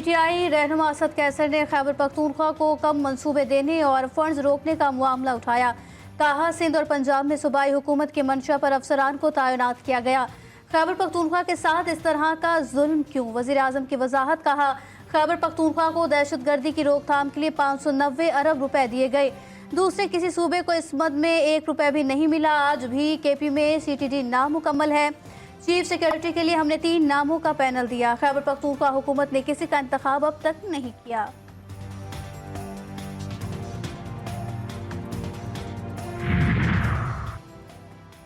PTI रहनुमा असद कैसर ने खैबर पख्तूनख्वा को कम मंसूबे देने और फंड्स रोकने का मामला उठाया। कहा, सिंध और पंजाब में सूबाई हुकूमत की मंशा पर अफसरान को तैनात किया गया। खैबर पख्तूनख्वा के साथ इस तरह का जुल्म क्यों? वज़ीर आज़म की वजाहत। कहा, खैबर पख्तूनख्वा को दहशतगर्दी की रोकथाम के लिए 590 अरब रुपए दिए गए। दूसरे किसी सूबे को इस मद में 1 रुपया भी नहीं मिला। आज भी केपी में सीटीडी नामुकम्मल है। चीफ सेक्रेटरी के लिए हमने 3 नामों का पैनल दिया। खैबर पख्तूनख्वा हुकूमत ने किसी का इंतखाब अब तक नहीं किया।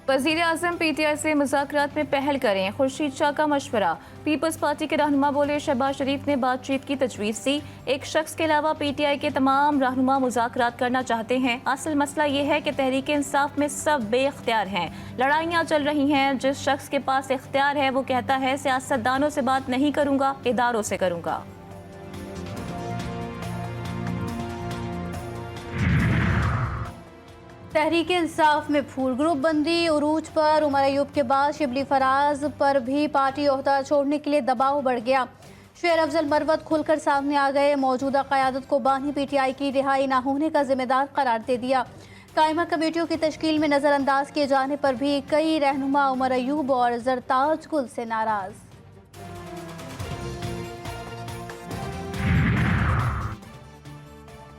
वज़ीर आज़म पीटीआई से मुज़ाकरात में पहल करें, खुर्शीद शाह का मशवरा। पीपल्स पार्टी के रहनुमा बोले, शहबाज शरीफ ने बातचीत की तजवीज़ दी। एक शख्स के अलावा पीटीआई के तमाम रहनुमा मुज़ाकरात करना चाहते हैं। असल मसला ये है कि तहरीक इंसाफ में सब बेख्तियार हैं। लड़ाइयाँ चल रही हैं। जिस शख्स के पास इख्तियार है वो कहता है सियासतदानों से बात नहीं करूँगा, इदारों से करूँगा। तहरीक इंसाफ में फूल ग्रुप बंदी उरूज पर। उमर अयूब के बाद शिबली फराज पर भी पार्टी ओहदा छोड़ने के लिए दबाव बढ़ गया। शेर अफजल मरवत खुलकर सामने आ गए। मौजूदा क़यादत को बानी पीटीआई की रिहाई न होने का जिम्मेदार करार दे दिया। कायमा कमेटियों की तश्कील में नज़रअंदाज किए जाने पर भी कई रहनुमा उमर अयूब और जरताज गुल से नाराज।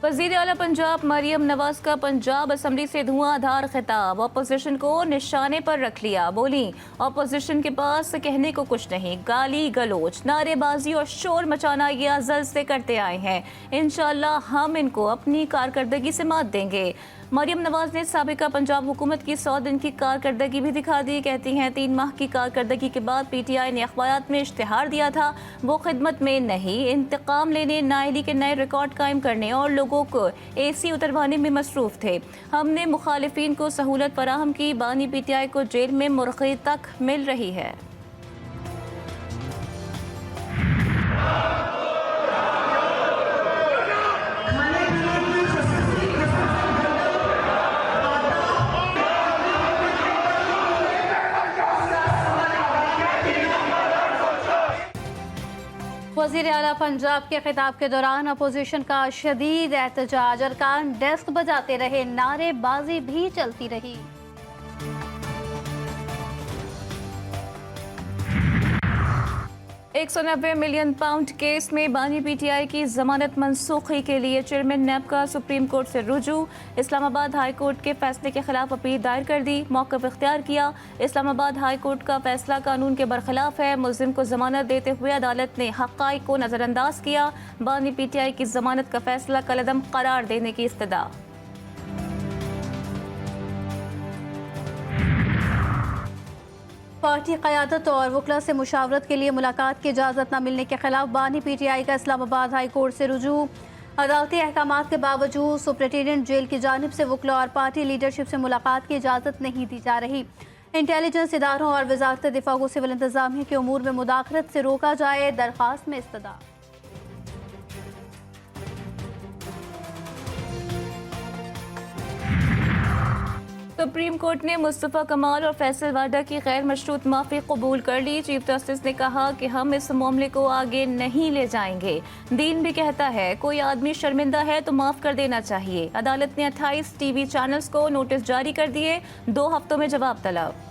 वज़ीर आला पंजाब मरियम नवाज का पंजाब असम्बली से धुआंधार खिताब। अपोजिशन को निशाने पर रख लिया। बोली, अपोजिशन के पास कहने को कुछ नहीं। गाली गलोच, नारेबाजी और शोर मचाना ये अज़ल से करते आए हैं। इंशाअल्लाह हम इनको अपनी कारकर्दगी से मात देंगे। मरियम नवाज ने साबिका पंजाब हुकूमत की 100 दिन की कारकर्दगी भी दिखा दी। कहती हैं 3 माह की कारकर्दगी के बाद पीटीआई ने अखबारात में इश्तिहार दिया था, वो खिदमत में नहीं, इंतकाम लेने, नाअहली के नए रिकॉर्ड कायम करने और लोगों को एसी उतरवाने में मसरूफ थे। हमने मुखालिफिन को सहूलत फराहम की। बानी पीटीआई को जेल में मुर्गी तक मिल रही है। वज़ीर आला पंजाब के खिताब के दौरान अपोजिशन का शदीद एहतजाज। अरकान डेस्क बजाते रहे, नारेबाजी भी चलती रही। £190 मिलियन केस में बानी पीटीआई की जमानत मनसूखी के लिए चेयरमैन नैब का सुप्रीम कोर्ट से रुजू। इस्लामाबाद हाई कोर्ट के फैसले के खिलाफ अपील दायर कर दी, मौक़िफ़ इख्तियार किया। इस्लामाबाद हाई कोर्ट का फैसला कानून के बरखिलाफ है। मुल्ज़िम को जमानत देते हुए अदालत ने हक़ाइक़ को नज़रअंदाज किया। बानी पीटीआई की जमानत का फैसला कलअदम करार देने की इस्तदा। पार्टी क़यादत और वकला से मुशावरत के लिए मुलाकात की इजाज़त न मिलने के खिलाफ बानी पीटीआई का इस्लामाबाद हाई कोर्ट से रुजू। अदालती अहकामात के बावजूद सुप्रिटेंडेंट जेल की जानिब से वकला और पार्टी लीडरशिप से मुलाकात की इजाज़त नहीं दी जा रही। इंटेलिजेंस इदारों और वज़ारत दिफा को सिविल इंतज़ामिया के उमूर में मुदाखलत से रोका जाए, दरख्वास्त में इस्तदा। सुप्रीम कोर्ट ने मुस्तफ़ा कमाल और फैसल वाडा की गैर मशरूत माफ़ी कबूल कर ली। चीफ जस्टिस ने कहा कि हम इस मामले को आगे नहीं ले जाएंगे। दीन भी कहता है कोई आदमी शर्मिंदा है तो माफ़ कर देना चाहिए। अदालत ने 28 टीवी चैनल्स को नोटिस जारी कर दिए, 2 हफ्तों में जवाब तलब।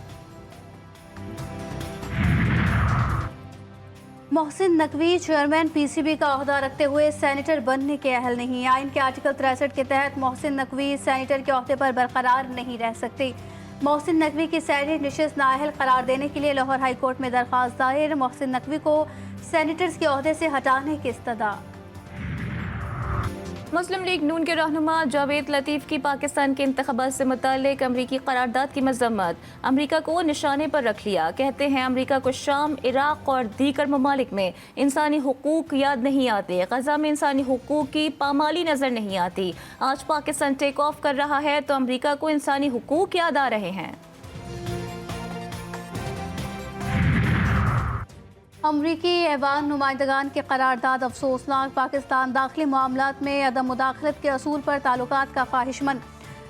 मोहसिन नकवी चेयरमैन पीसीबी का ओहदा रखते हुए सेनेटर बनने के अहल नहीं। आइन के आर्टिकल 63 के तहत मोहसिन नकवी सेनेटर के ओहदे पर बरकरार नहीं रह सकते। मोहसिन नकवी की सेनेट नशिस्त नाअहल करार देने के लिए लाहौर हाई कोर्ट में दरख्वास्त दायर। मोहसिन नकवी को सेनेटर्स के ओहदे से हटाने की इस्तदा। मुस्लिम लीग नून के रहनुमा जावेद लतीफ़ की पाकिस्तान के इंतख़ाबात से मुताल्लिक़ अमरीकी करारदाद की मज़म्मत। अमरीका को निशाने पर रख लिया। कहते हैं अमरीका को शाम, इराक़ और दीगर ममालिक में इंसानी हुकूक याद नहीं आते, गज़ा में इंसानी हुकूक की पामाली नज़र नहीं आती। आज पाकिस्तान टेक ऑफ कर रहा है तो अमरीका को इंसानी हुकूक याद आ रहे हैं। अमरीकी ऐवान नुमाइंदगान की करारदाद अफसोसनाक। पाकिस्तान दाखिली मामलात में अदम मुदाखलत के असूल पर ताल्लुकात का ख्वाहिशमंद।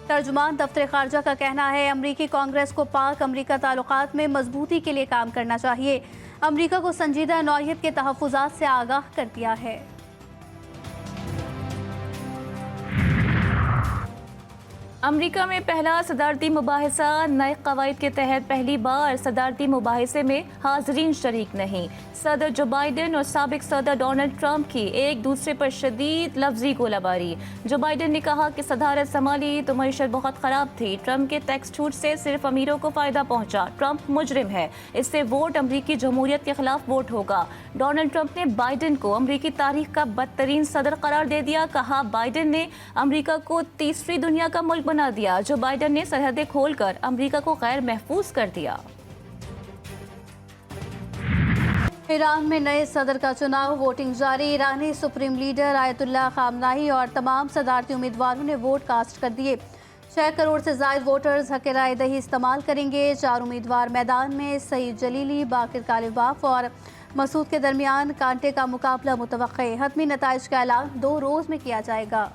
तर्जुमान दफ्तर खारजा का कहना है अमरीकी कांग्रेस को पाक अमरीका ताल्लुकात में मजबूती के लिए काम करना चाहिए। अमरीका को संजीदा नौयत के तहफ़्फ़ुज़ात से आगाह कर दिया है। अमेरिका में पहला सदारती मुबाहिसा नए कवायद के तहत पहली बार सदारती मुबाहिसे में हाजरीन शरीक नहीं। सदर जो बाइडन और साबिक सदर डोनाल्ड ट्रंप की एक दूसरे पर शदीद लफ्जी गोलाबारी। जो बाइडन ने कहा कि सदारत संभाली तो मईशत बहुत ख़राब थी। ट्रंप के टैक्स छूट से सिर्फ अमीरों को फ़ायदा पहुंचा। ट्रंप मुजरिम है, इससे वोट अमरीकी जमहूरियत के खिलाफ वोट होगा। डोनाल्ड ट्रंप ने बाइडन को अमरीकी तारीख का बदतरीन सदर करार दे दिया। कहा बाइडन ने अमरीका को तीसरी दुनिया का मुल्क बना दिया। जो बाइडन ने सरहदें खोलकर अमरीका को गैर महफूज कर दिया। ईरान में नए सदर का चुनाव, वोटिंग जारी। ईरानी सुप्रीम लीडर आयतुल्लाह खामनाई और तमाम सदारती उम्मीदवारों ने वोट कास्ट कर दिए। 6 करोड़ से ज्यादा वोटर्स हक राय दही इस्तेमाल करेंगे। 4 उम्मीदवार मैदान में, सईद जलीली, बाकिर कालिबाफ और मसूद के दरमियान कांटे का मुकाबला मुतवक्के। हतमी नताइज का ऐलान 2 रोज में किया जाएगा।